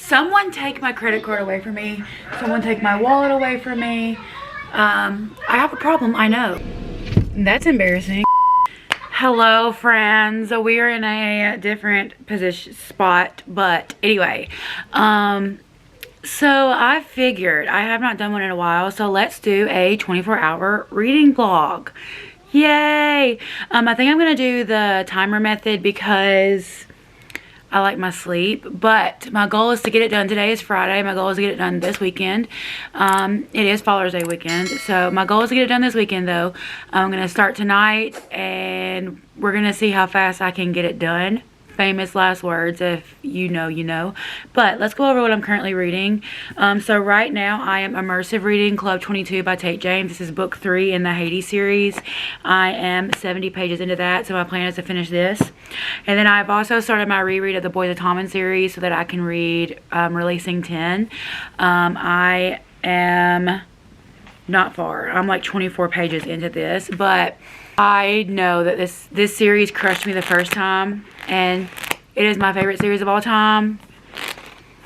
Someone take my credit card away from me. Someone take my wallet away from me. I have a problem, I know. That's embarrassing. Hello, friends. We are in a different spot, but anyway. So I figured I have not done one in a while, so let's do a 24-hour reading vlog. Yay! I think I'm gonna do the timer method because I like my sleep, but my goal is to get it done. Today is Friday. My goal is to get it done this weekend. It is Father's Day weekend, so my goal is to get it done this weekend though. I'm gonna start tonight and we're gonna see how fast I can get it done. Famous last words, if you know, you know. But let's go over what I'm currently reading. So right now I am immersive reading Club 22 by Tate James. This is book 3 in the Hades series. I am 70 pages into that, so my plan is to finish this. And then I've also started my reread of the Boys of Tommen series so that I can read Releasing 10. I am not far. I'm like 24 pages into this, but I know that this series crushed me the first time, and it is my favorite series of all time.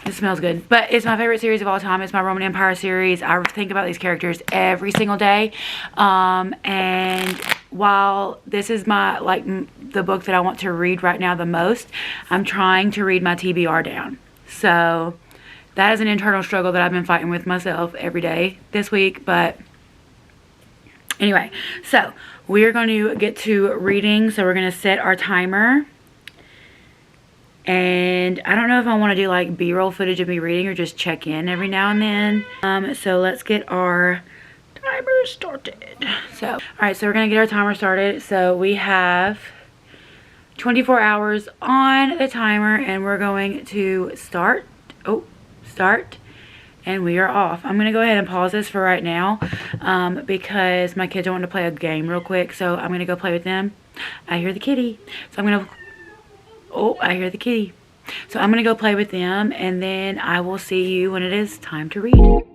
It smells good, but it's my favorite series of all time. It's my Roman Empire series. I think about these characters every single day, and while this is my the book that I want to read right now the most, I'm trying to read my TBR down. So that is an internal struggle that I've been fighting with myself every day this week. But anyway, so we are going to get to reading. So we're going to set our timer. And I don't know if I want to do like B-roll footage of me reading or just check in every now and then. So let's get our timer started. So, alright, so we're going to get our timer started. So we have 24 hours on the timer and we're going to start. Start. And we are off. I'm going to go ahead and pause this for right now because my kids want to play a game real quick. So I'm going to go play with them. I hear the kitty. So I'm going to... Oh, I hear the kitty. So I'm going to go play with them and then I will see you when it is time to read.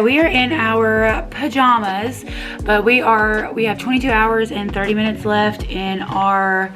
We are in our pajamas, but we have 22 hours and 30 minutes left on our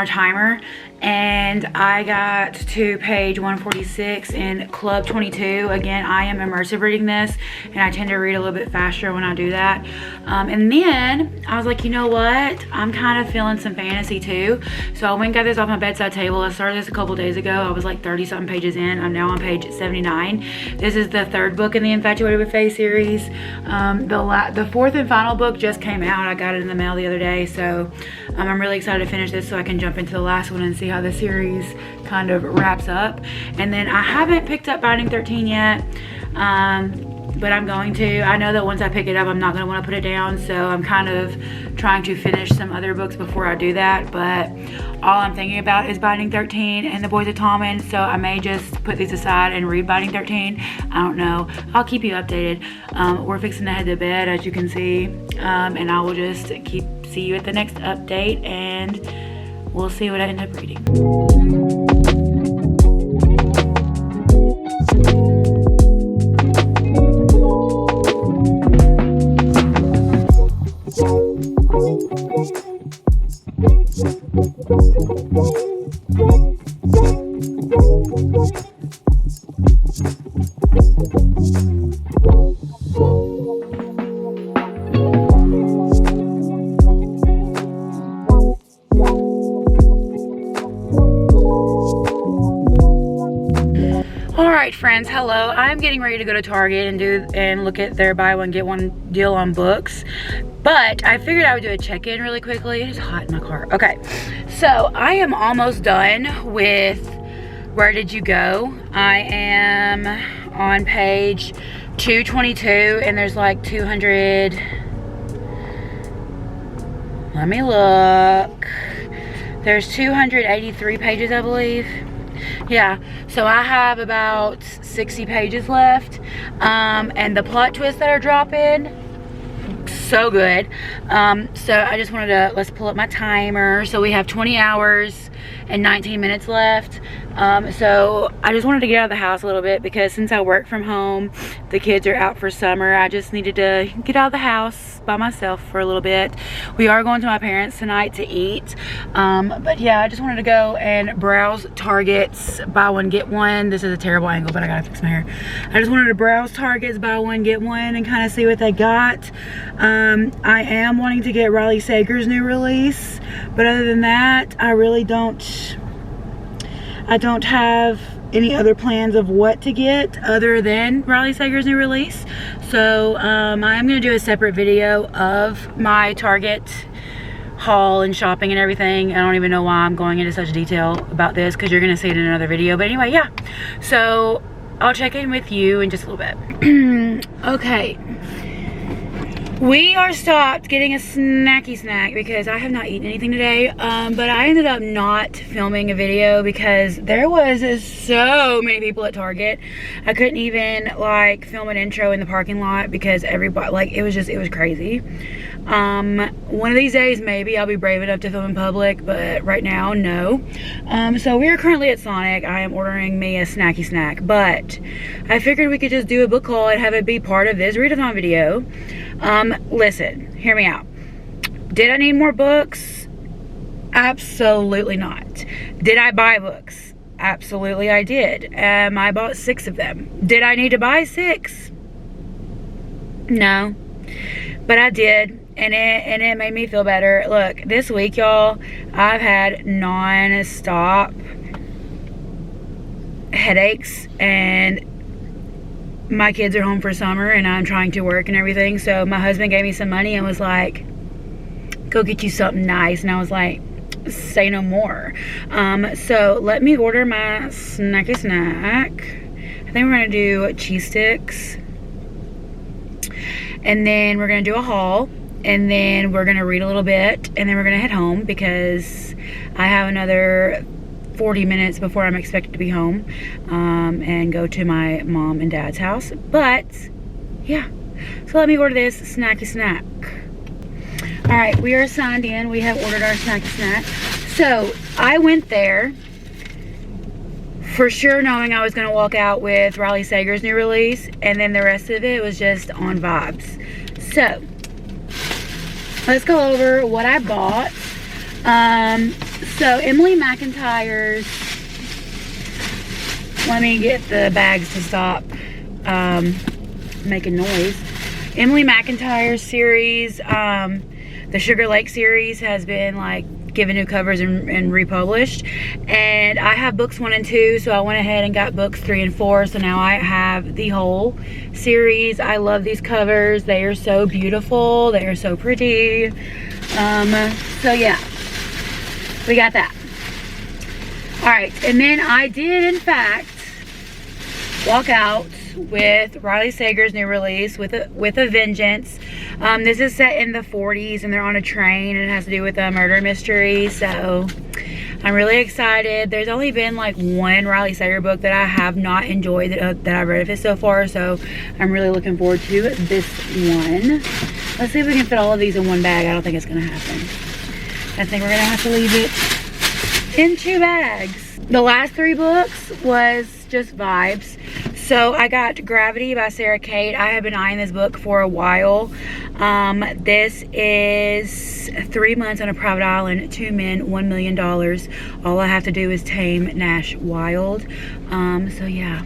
timer, and I got to page 146 in Club 22. Again, I am immersive reading this, and I tend to read a little bit faster when I do that. And then I was like, you know what? I'm kind of feeling some fantasy too. So I went and got this off my bedside table. I started this a couple days ago. I was like 30-something pages in. I'm now on page 79. This is the third book in the Infatuated with Fae series. The fourth and final book just came out. I got it in the mail the other day. So I'm really excited to finish this so I can jump into the last one and see how the series kind of wraps up. And then I haven't picked up Binding 13 yet, but I'm going to. I know that once I pick it up, I'm not going to want to put it down, so I'm kind of trying to finish some other books before I do that. But all I'm thinking about is Binding 13 and the Boys of Tommen, so I may just put these aside and read Binding 13. I don't know. I'll keep you updated. We're fixing to head to bed, as you can see, and I will just see you at the next update, and we'll see what I end up reading. Alright friends, hello. I'm getting ready to go to Target and look at their buy one get one deal on books. But I figured I would do a check-in really quickly. It is hot in my car. Okay, so I am almost done with Where Did You Go? I am on page 222 and there's like 200. Let me look. There's 283 pages, I believe. Yeah, so I have about 60 pages left, and the plot twists that are dropping, so good. So I just wanted to, let's pull up my timer. So we have 20 hours and 19 minutes left. So I just wanted to get out of the house a little bit because since I work from home, the kids are out for summer. I just needed to get out of the house by myself for a little bit. We are going to my parents tonight to eat. But yeah, I just wanted to go and browse Target's buy one get one. This is a terrible angle, but I gotta fix my hair. I just wanted to browse Target's buy one get one and kind of see what they got. I am wanting to get Riley Sager's new release, but other than that, I really don't have any other plans of what to get other than Riley Sager's new release. So I am going to do a separate video of my Target haul and shopping and everything. I don't even know why I'm going into such detail about this because you're going to see it in another video. But anyway, yeah. So I'll check in with you in just a little bit. Okay. We are stopped getting a snacky snack because I have not eaten anything today, but I ended up not filming a video because there was so many people at Target. I couldn't even like film an intro in the parking lot because everybody, like, it was crazy. One of these days maybe I'll be brave enough to film in public, but right now no. So we are currently at Sonic. I am ordering me a snacky snack, but I figured we could just do a book haul and have it be part of this readathon video. Listen, hear me out. Did I need more books? Absolutely not. Did I buy books? Absolutely I did. I bought 6 of them. Did I need to buy 6? No. But I did, and it made me feel better. Look, this week, y'all, I've had non-stop headaches, and my kids are home for summer and I'm trying to work and everything. So my husband gave me some money and was like, go get you something nice. And I was like, say no more. So let me order my snacky snack. I think we're gonna do cheese sticks, and then we're gonna do a haul, and then we're gonna read a little bit, and then we're gonna head home because I have another 40 minutes before I'm expected to be home, and go to my mom and dad's house. But yeah, so let me order this snacky snack. All right, we are signed in. We have ordered our snacky snack. So I went there for sure knowing I was gonna walk out with Riley Sager's new release, and then the rest of it was just on vibes. So let's go over what I bought. So Emily McIntyre's, let me get the bags to stop making noise. Emily McIntyre's series, the Sugar Lake series, has been like given new covers and republished, and I have books 1 and 2, so I went ahead and got books 3 and 4, so now I have the whole series. I love these covers. They are so beautiful. They are so pretty. So yeah, we got that. All right, and then I did in fact walk out with Riley Sager's new release, with a Vengeance. This is set in the 40s and they're on a train, and it has to do with a murder mystery, so I'm really excited. There's only been like 1 Riley Sager book that I have not enjoyed that I've read of it so far, so I'm really looking forward to this one. Let's see if we can fit all of these in one bag. I don't think it's gonna happen. I think we're gonna have to leave it in 2 bags. The last 3 books was just vibes. So I got Gravity by Sarah Kate. I have been eyeing this book for a while. This is 3 months on a private island, 2 men, $1 million. All I have to do is tame Nash Wild. So yeah,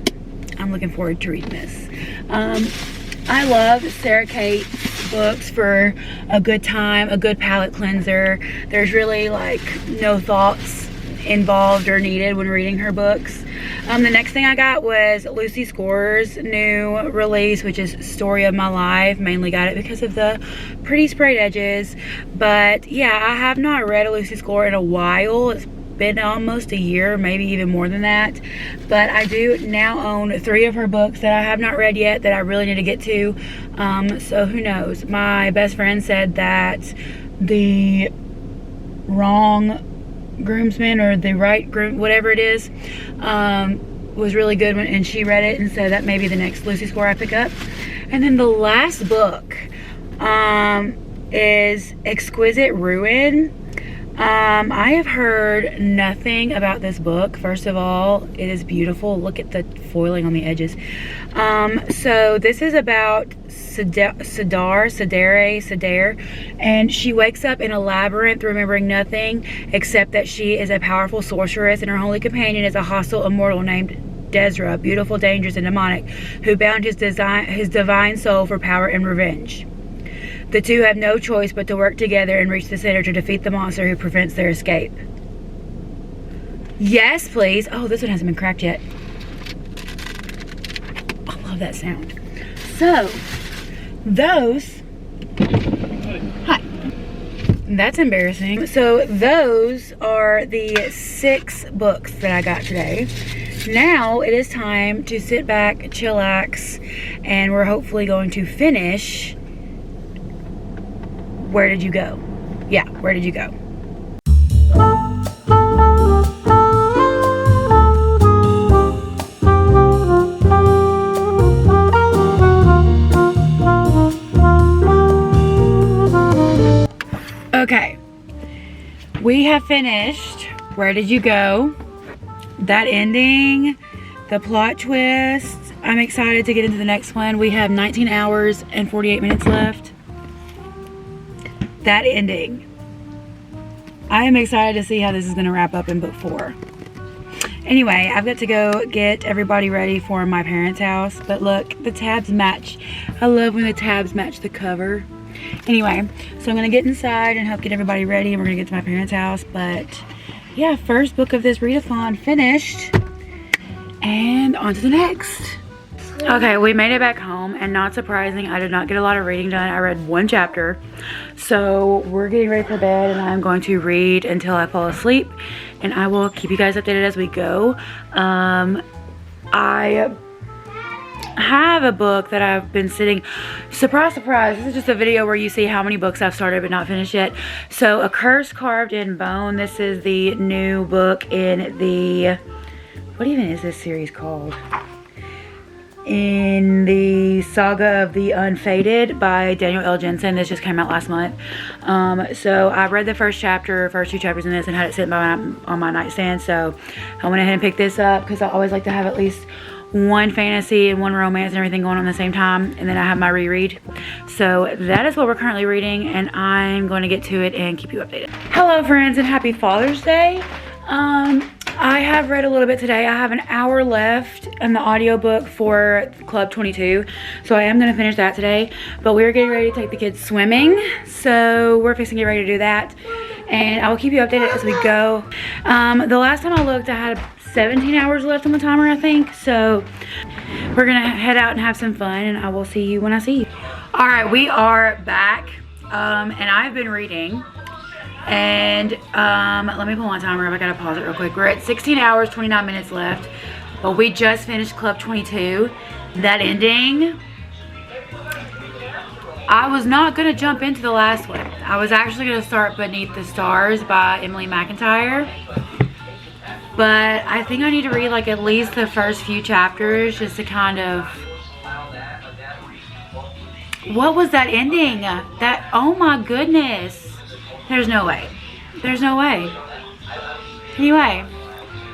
I'm looking forward to reading this. I love Sarah Kate's books for a good time, a good palate cleanser. There's really like no thoughts involved or needed when reading her books. The next thing I got was Lucy Score's new release, which is Story of My Life. Mainly got it because of the pretty sprayed edges. But yeah, I have not read a Lucy Score in a while. It's been almost a year, maybe even more than that. But I do now own 3 of her books that I have not read yet that I really need to get to. So who knows? My best friend said that the wrong groomsman or the right groom, whatever it is, was really good and she read it, and so that may be the next Lucy Score I pick up. And then the last book is Exquisite Ruin. I have heard nothing about this book. First of all, it is beautiful. Look at the foiling on the edges. So this is about Sadare, and she wakes up in a labyrinth remembering nothing except that she is a powerful sorceress and her only companion is a hostile immortal named Desra, beautiful, dangerous, and demonic, who bound his divine soul for power and revenge. The two have no choice but to work together and reach the center to defeat the monster who prevents their escape. Yes, please. Oh, this one hasn't been cracked yet. I love that sound. So, those... Hi. That's embarrassing. So, those are the 6 books that I got today. Now, it is time to sit back, chillax, and we're hopefully going to finish... Where did you go? Yeah, where did you go? Okay, we have finished Where Did You Go? That ending, the plot twist. I'm excited to get into the next one. We have 19 hours and 48 minutes left. That ending. I am excited to see how this is going to wrap up in book 4. Anyway, I've got to go get everybody ready for my parents' house. But look, the tabs match. I love when the tabs match the cover. Anyway, so I'm going to get inside and help get everybody ready. And we're going to get to my parents' house. But yeah, first book of this readathon finished. And on to the next. Okay, we made it back home, and not surprising, I did not get a lot of reading done. I read 1 chapter. So we're getting ready for bed, and I'm going to read until I fall asleep, and I will keep you guys updated as we go. I have a book that I've been sitting, surprise, surprise, this is just a video where you see how many books I've started but not finished yet. So, A Curse Carved in Bone. This is the new book in the, what even is this series called? In the Saga of the Unfated by Daniel L. Jensen. This just came out last month. So I read the first 2 chapters in this and had it sitting on my nightstand. So I went ahead and picked this up because I always like to have at least 1 fantasy and 1 romance and everything going on at the same time. And then I have my reread. So that is what we're currently reading, and I'm going to get to it and keep you updated. Hello friends, and happy Father's Day. I have read a little bit today. I have an hour left in the audiobook for Club 22. So I am going to finish that today. But we're getting ready to take the kids swimming. So we're fixing to get ready to do that. And I will keep you updated as we go. The last time I looked, I had 17 hours left on the timer, I think. So we're going to head out and have some fun. And I will see you when I see you. Alright, we are back. And I've been reading. And let me pull my timer up. I gotta pause it real quick. We're at 16 hours 29 minutes left, but we just finished Club 22. That ending, I was not gonna jump into the last one. I was actually gonna start Beneath the Stars by Emily McIntyre, but I think I need to read like at least the first few chapters just to kind of, what was that ending? That, oh my goodness. There's no way. There's no way. Anyway,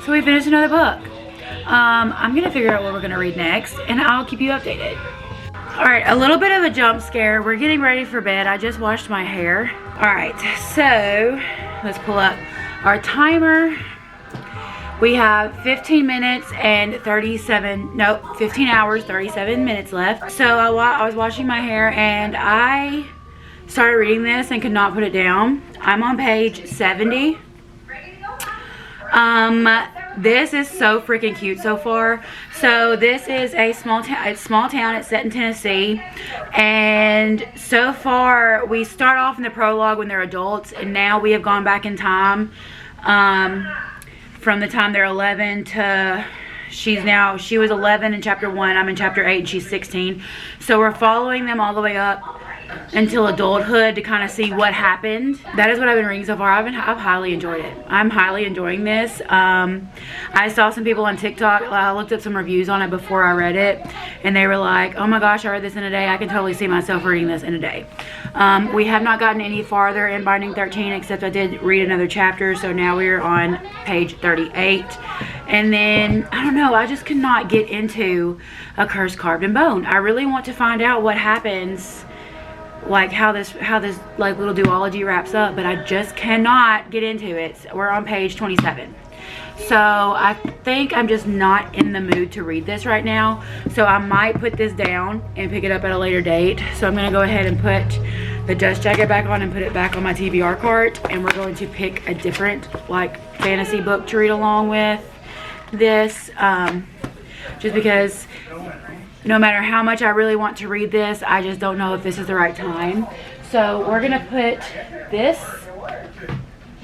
so we finished another book. I'm going to figure out what we're going to read next, and I'll keep you updated. Alright, a little bit of a jump scare. We're getting ready for bed. I just washed my hair. Alright, so let's pull up our timer. We have 15 minutes and 15 hours, 37 minutes left. So I was washing my hair, and I started reading this and could not put it down. I'm on page 70. This is so freaking cute so far. So this is a small town. It's set in Tennessee, and so far we start off in the prologue when they're adults, and now we have gone back in time from the time they're 11 to she was 11 in chapter 1. I'm in chapter 8 and she's 16. So we're following them all the way up until adulthood to kind of see what happened. That is what I've been reading so far. I've highly enjoyed it. I'm highly enjoying this. I saw some people on TikTok. I looked up some reviews on it before I read it, and they were like, oh my gosh, I read this in a day. I can totally see myself reading this in a day. We have not gotten any farther in Binding 13, except I did read another chapter, so now we are on page 38. And then, I don't know, I just cannot get into A Curse Carved in Bone. I really want to find out what happens, like how this like little duology wraps up, but I just cannot get into it. We're on page 27. So I think I'm just not in the mood to read this right now. So I might put this down and pick it up at a later date. So I'm gonna go ahead and put the dust jacket back on and put it back on my TBR cart, and we're going to pick a different like fantasy book to read along with this, just because no matter how much I really want to read this, I just don't know if this is the right time. So we're gonna put this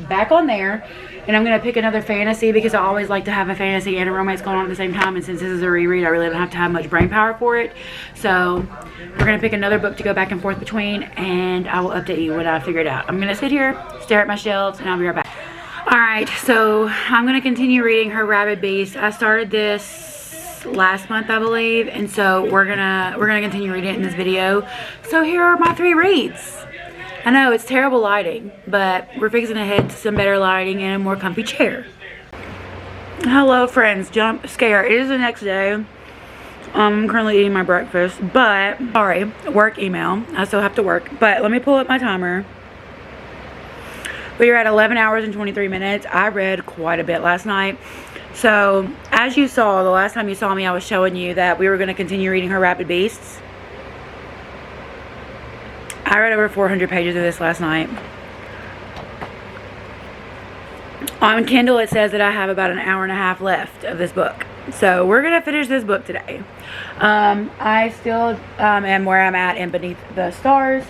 back on there, and I'm gonna pick another fantasy because I always like to have a fantasy and a romance going on at the same time, and since this is a reread, I really don't have to have much brain power for it. So we're gonna pick another book to go back and forth between, and I will update you when I figure it out. I'm gonna sit here, stare at my shelves, and I'll be right back. Alright, so I'm gonna continue reading Her Rabid Beast. I started this last month, I believe, and so we're gonna continue reading it in this video. So here are my 3 reads. I know it's terrible lighting, but we're fixing to head to some better lighting and a more comfy chair. Hello friends, jump scare. It is the next day. I'm currently eating my breakfast, but sorry, work email. I still have to work, but let me pull up my timer. We are at 11 hours and 23 minutes. I read quite a bit last night. So, as you saw, the last time you saw me, I was showing you that we were going to continue reading Her Rabid Beasts. I read over 400 pages of this last night. On Kindle, it says that I have about an hour and a half left of this book. So, we're going to finish this book today. I still am where I'm at in Beneath the Stars.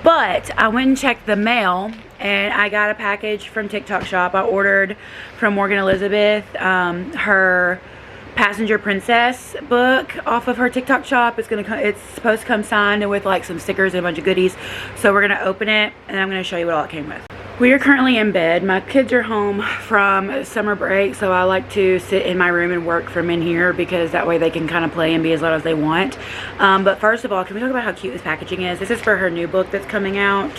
But I went and checked the mail, and I got a package from TikTok Shop. I ordered from Morgan Elizabeth her Passenger Princess book off of her TikTok Shop. It's supposed to come signed and with like some stickers and a bunch of goodies. So we're gonna open it, and I'm gonna show you what all it came with. We are currently in bed. My kids are home from summer break, so I like to sit in my room and work from in here because that way they can kind of play and be as loud as they want. But first of all, can we talk about how cute this packaging is? This is for her new book that's coming out.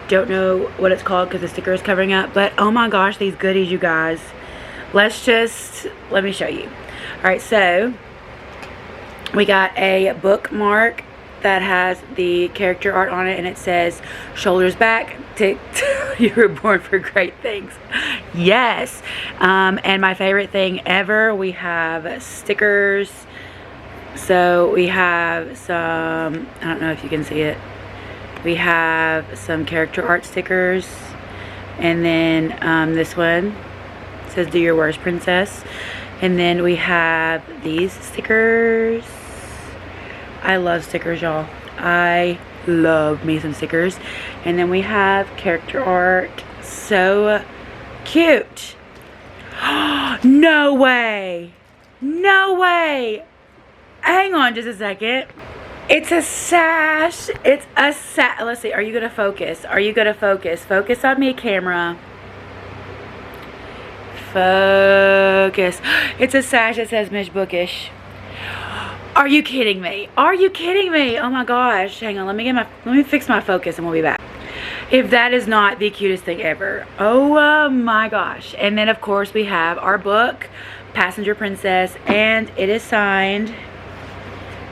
Don't know what it's called because the sticker is covering up, but oh my gosh, these goodies, you guys. Let me show you. All right, so we got a bookmark that has the character art on it, and it says shoulders back, you were born for great things. Yes. And my favorite thing ever, we have stickers. So we have some, I don't know if you can see it, we have some character art stickers, and then this one says do your worst, princess. And then we have these stickers. I love stickers, y'all. I love me some stickers. And then we have character art. So cute. No way. No way. Hang on just a second. It's a sash. It's a sash. Let's see. Are you going to focus? Are you going to focus? Focus on me, camera. Focus. It's a sash that says Miss Bookish. Are you kidding me? Are you kidding me? Oh my gosh. Hang on. Let me fix my focus and we'll be back. If that is not the cutest thing ever. Oh my gosh. And then of course we have our book, Passenger Princess, and it is signed.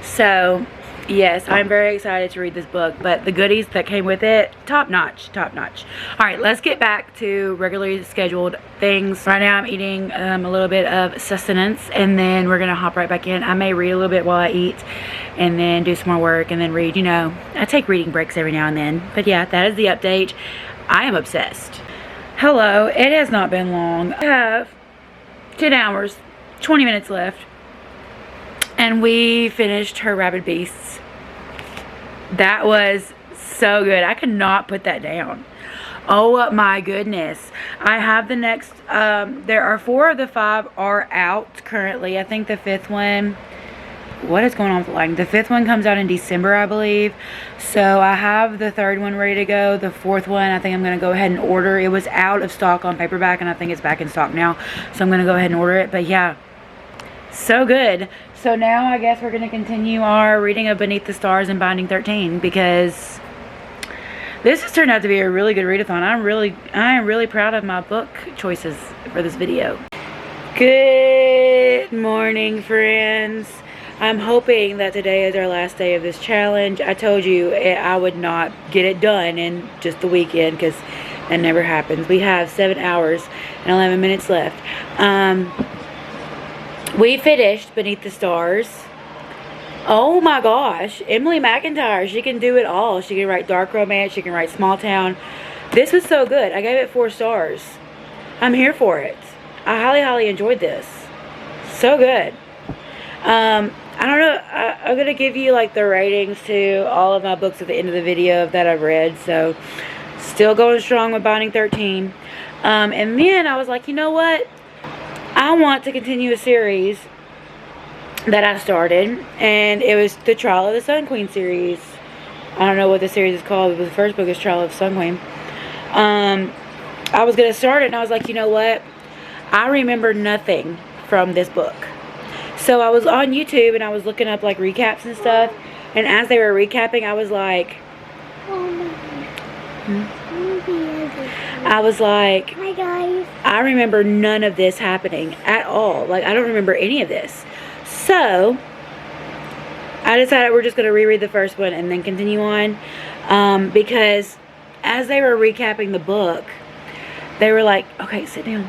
So yes, I'm very excited to read this book, but the goodies that came with it, top notch, top notch. All right, let's get back to regularly scheduled things. Right now I'm eating a little bit of sustenance, and then we're gonna hop right back in. I may read a little bit while I eat, and then do some more work, and then read. You know, I take reading breaks every now and then. But yeah, that is the update. I am obsessed. Hello, it has not been long. I have 10 hours, 20 minutes left. And we finished Her Rabid Beasts. That was so good. I could not put that down. Oh my goodness. I have the next, there are 4 of the 5 are out currently. I think the 5th one what is going on with the lighting? The 5th one comes out in December, I believe. So I have the 3rd one ready to go. The 4th one, I think I'm going to go ahead and order. It was out of stock on paperback, and I think it's back in stock now. So I'm going to go ahead and order it. But yeah, so good. So now I guess we're going to continue our reading of Beneath the Stars and Binding 13, because this has turned out to be a really good readathon. I am really proud of my book choices for this video. Good morning, friends. I'm hoping that today is our last day of this challenge. I told you I would not get it done in just the weekend, because that never happens. We have 7 hours and 11 minutes left. We finished Beneath the Stars. Oh my gosh, Emily McIntyre, she can do it all. She can write dark romance, she can write small town. This was so good. I gave it 4 stars. I'm here for it. I highly enjoyed this. So good. I don't know, I'm going to give you like the ratings to all of my books at the end of the video that I've read. So, still going strong with Binding 13. And then I was like, you know what? I want to continue a series that I started, and it was the Trial of the Sun Queen series. I don't know what the series is called, but the first book is Trial of the Sun Queen. I was going to start it, and I was like, you know what? I remember nothing from this book. So I was on YouTube, and I was looking up like recaps and stuff, and as they were recapping, I was like, hi guys. I remember none of this happening at all. Like, I don't remember any of this. So I decided we're just going to reread the first one and then continue on, because as they were recapping the book, they were like, okay, sit down.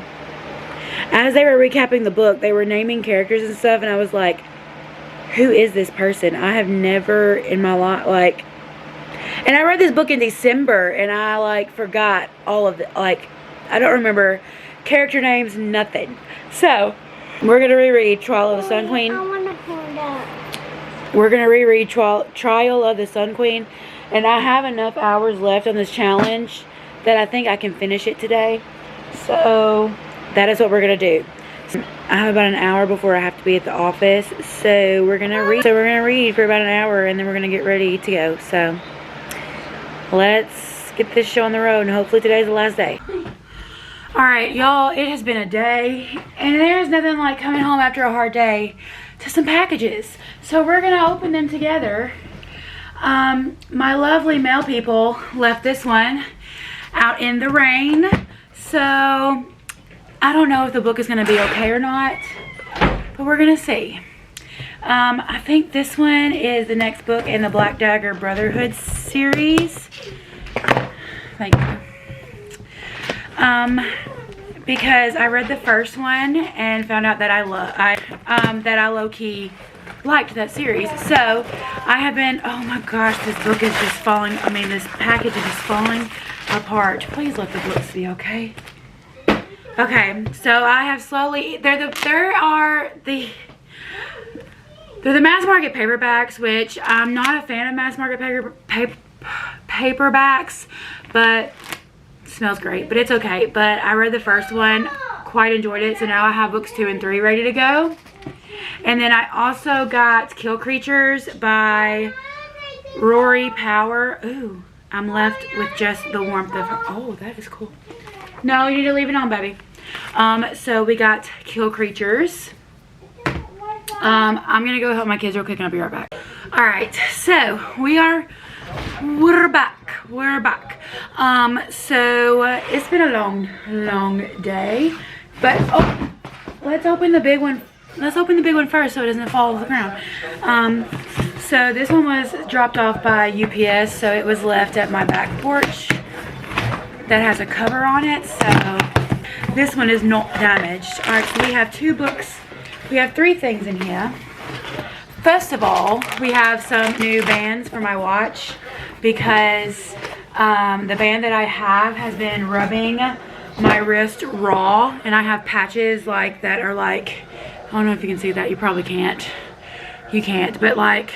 As they were recapping the book, they were naming characters and stuff, and I was like, who is this person? I have never in my life, like, and I read this book in December, and I like forgot all of it. Like, I don't remember character names, nothing. So we're going to reread Trial of the Sun Queen. I want to hold up. We're going to reread Trial of the Sun Queen. And I have enough hours left on this challenge that I think I can finish it today. So that is what we're going to do. I have about an hour before I have to be at the office. So we're going to read. So we're going to read for about an hour, and then we're going to get ready to go. So let's get this show on the road, and hopefully today's the last day. Alright, y'all, it has been a day, and there's nothing like coming home after a hard day to some packages. So we're going to open them together. My lovely mail people left this one out in the rain. So I don't know if the book is going to be okay or not, but we're going to see. I think this one is the next book in the Black Dagger Brotherhood series. Thank you. Because I read the first one and found out that I low-key liked that series. So I have been, oh my gosh, this book is just falling, this package is just falling apart. Please let the books be okay. Okay, so I have slowly, they're the mass market paperbacks, which I'm not a fan of mass market paperbacks, but smells great, but it's okay. But I read the first one, quite enjoyed it, so now I have books 2 and 3 ready to go. And then I also got Kill Creatures by Rory Power. Ooh, I'm left with just the warmth of her. Oh, that is cool. No, you need to leave it on, baby. So we got Kill Creatures. I'm gonna go help my kids real quick and I'll be right back. Alright, so we're back. We're back. So it's been a long day. But oh, let's open the big one. Let's open the big one first so it doesn't fall to the ground. So this one was dropped off by UPS, so it was left at my back porch that has a cover on it, so this one is not damaged. Alright, so we have 2 books. We have 3 things in here. First of all, we have some new bands for my watch because the band that I have has been rubbing my wrist raw, and I have patches like that are like, I don't know if you can see that, you probably can't. You can't, but like,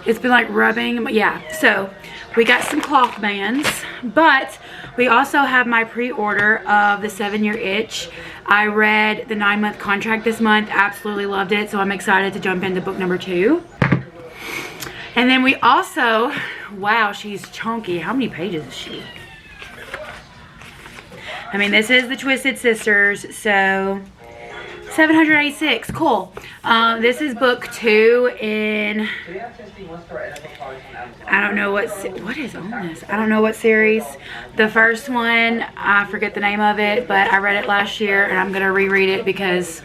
it's been like rubbing, yeah. So we got some cloth bands But we also have my pre-order of the 7-Year Itch. I read the 9-month contract this month, absolutely loved it, so I'm excited to jump into book number 2. And then we also, wow, she's chunky. How many pages is she? I mean, this is the Twisted Sisters, so 786, cool. This is book 2 in, I don't know what is on this? I don't know what series. The first one, I forget the name of it, but I read it last year and I'm gonna reread it because,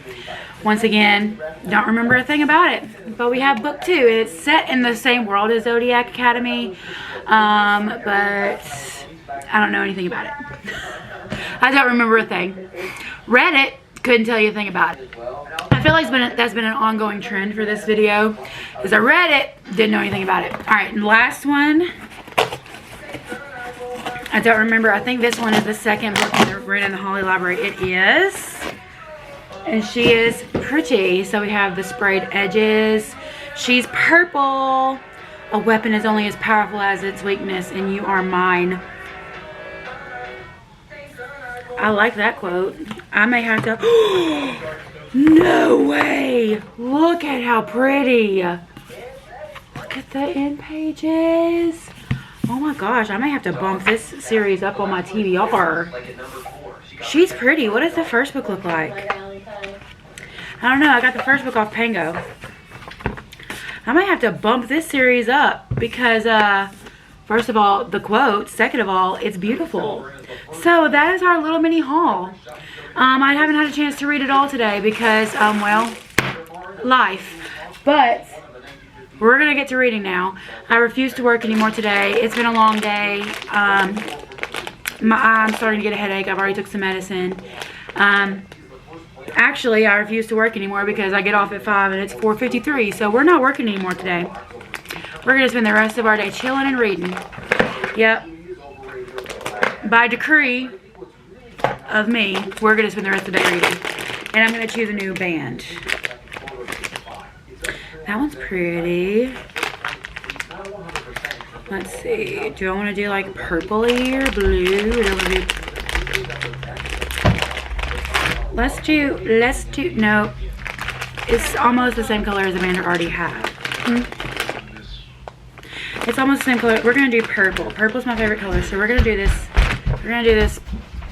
once again, don't remember a thing about it. But we have book 2, and it's set in the same world as Zodiac Academy, but I don't know anything about it. I don't remember a thing. Read it, couldn't tell you a thing about it. I feel like that's been an ongoing trend for this video, because I read it, didn't know anything about it. Alright, and the last one, I don't remember. I think this one is the second book in the Read in the Holly Library. It is. And she is pretty. So we have the sprayed edges. She's purple. A weapon is only as powerful as its weakness, and you are mine. I like that quote. I may have to... No way! Look at how pretty. Look at the end pages. Oh my gosh, I may have to bump this series up on my TBR. She's pretty. What does the first book look like? I don't know. I got the first book off Pango. I might have to bump this series up because, first of all, the quotes. Second of all, it's beautiful. So that is our little mini haul. I haven't had a chance to read it all today because, well, life. But we're going to get to reading now. I refuse to work anymore today. It's been a long day. I'm starting to get a headache. I've already took some medicine. Actually, I refuse to work anymore because I get off at 5 and it's 4:53. So we're not working anymore today. We're going to spend the rest of our day chilling and reading. Yep. By decree of me, we're going to spend the rest of the day reading. And I'm going to choose a new band. That one's pretty. Let's see. Do I want to do like purpley or blue? Or do I want to do... Let's do, no. It's almost the same color as the band I already have. It's almost the same color. We're going to do purple. Purple's my favorite color, so we're going to do this. We're going to do this,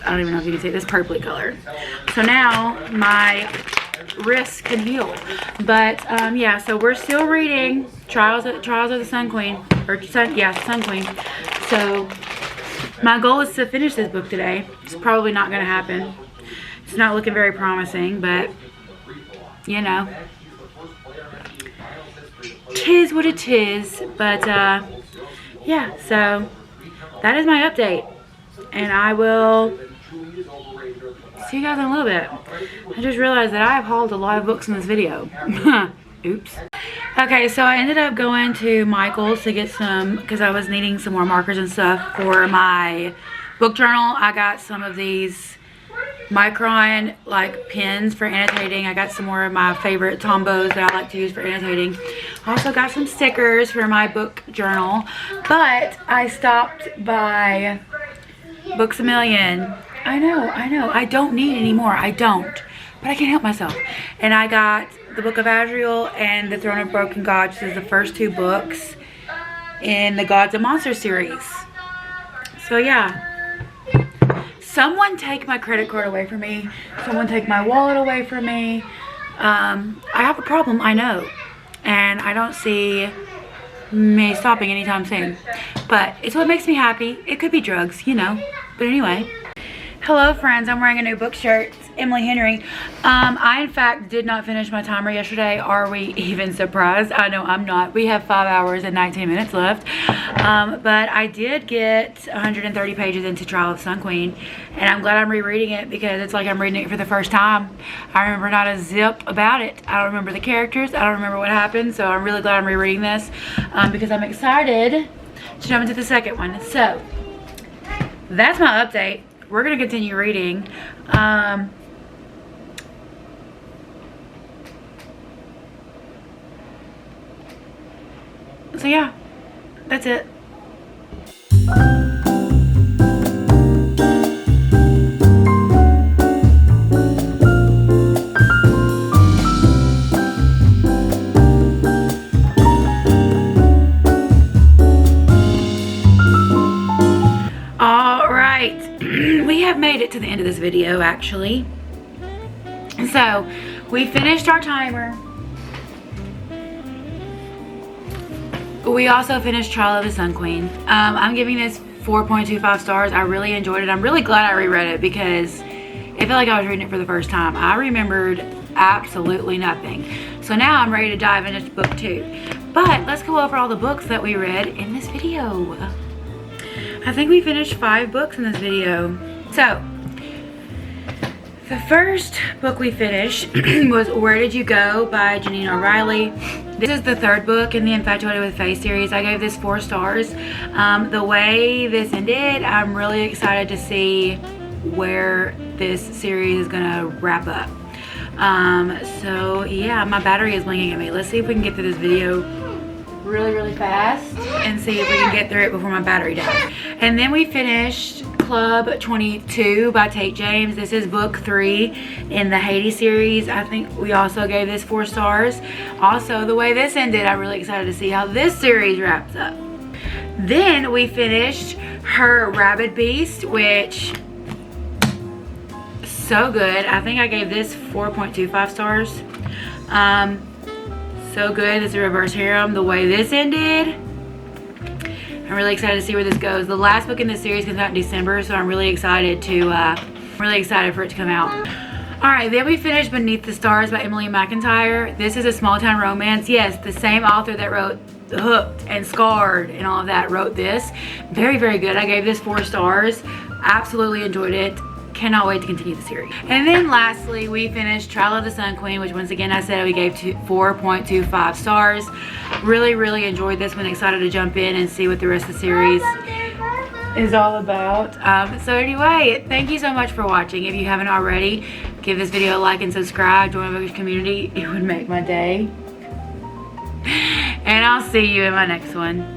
I don't even know if you can see this purpley color. So now my wrist can heal. But yeah, so we're still reading Trials of the Sun Queen, or Sun Queen. So my goal is to finish this book today. It's probably not going to happen. It's not looking very promising, but you know, tis what it is. But yeah, so that is my update, and I will see you guys in a little bit. I just realized that I have hauled a lot of books in this video. Oops. Okay, so I ended up going to Michael's to get some, because I was needing some more markers and stuff for my book journal. I got some of these Micron like pens for annotating. I got some more of my favorite Tombos that I like to use for annotating. Also got some stickers for my book journal. But I stopped by Books A Million. I know. I don't need any more. I don't. But I can't help myself. And I got the Book of Azrael and the Throne of Broken Gods. This is the first 2 books in the Gods and Monsters series. So yeah. Someone take my credit card away from me. Someone take my wallet away from me. I have a problem, I know. And I don't see me stopping anytime soon. But it's what makes me happy. It could be drugs, you know. But anyway. Hello friends, I'm wearing a new book shirt. It's Emily Henry. I in fact did not finish my timer yesterday. Are we even surprised? I know I'm not. We have 5 hours and 19 minutes left. But I did get 130 pages into Trial of Sun Queen, and I'm glad I'm rereading it because it's like I'm reading it for the first time. I remember not a zip about it. I don't remember the characters. I don't remember what happened, so I'm really glad I'm rereading this because I'm excited to jump into the second one. So that's my update. We're going to continue reading. So yeah, that's it. this video actually. So we finished our timer. We also finished Trial of the Sun Queen. I'm giving this 4.25 stars. I really enjoyed it. I'm really glad I reread it because it felt like I was reading it for the first time. I remembered absolutely nothing. So now I'm ready to dive into book 2. But let's go over all the books that we read in this video. I think we finished 5 books in this video. So the first book we finished was Where Did You Go by Janine O'Reilly. This is the 3rd book in the Infatuated with Faith series. I gave this 4 stars. The way this ended, I'm really excited to see where this series is gonna wrap up. So yeah, my battery is blinking at me. Let's see if we can get through this video really fast and see if we can get through it before my battery dies. And then we finished Club 22 by Tate James. This is book 3 in the Hades series. I think we also gave this 4 stars. Also, the way this ended, I'm really excited to see how this series wraps up. Then we finished Her Rabid Beast, which so good. I think I gave this 4.25 stars. So good. It's a reverse harem. The way this ended, I'm really excited to see where this goes. The last book in this series comes out in December, so I'm really excited for it to come out. Alright, then we finished Beneath the Stars by Emily McIntyre. This is a small town romance. Yes, the same author that wrote Hooked and Scarred and all of that wrote this. Very good. I gave this 4 stars. Absolutely enjoyed it. Cannot wait to continue the series. And then lastly, we finished Trial of the Sun Queen, which once again I said we gave 4.25 stars. Really enjoyed this one. Excited to jump in and see what the rest of the series is all about. So anyway, thank you so much for watching. If you haven't already, give this video a like and subscribe. Join my bookish community. It would make my day. And I'll see you in my next one.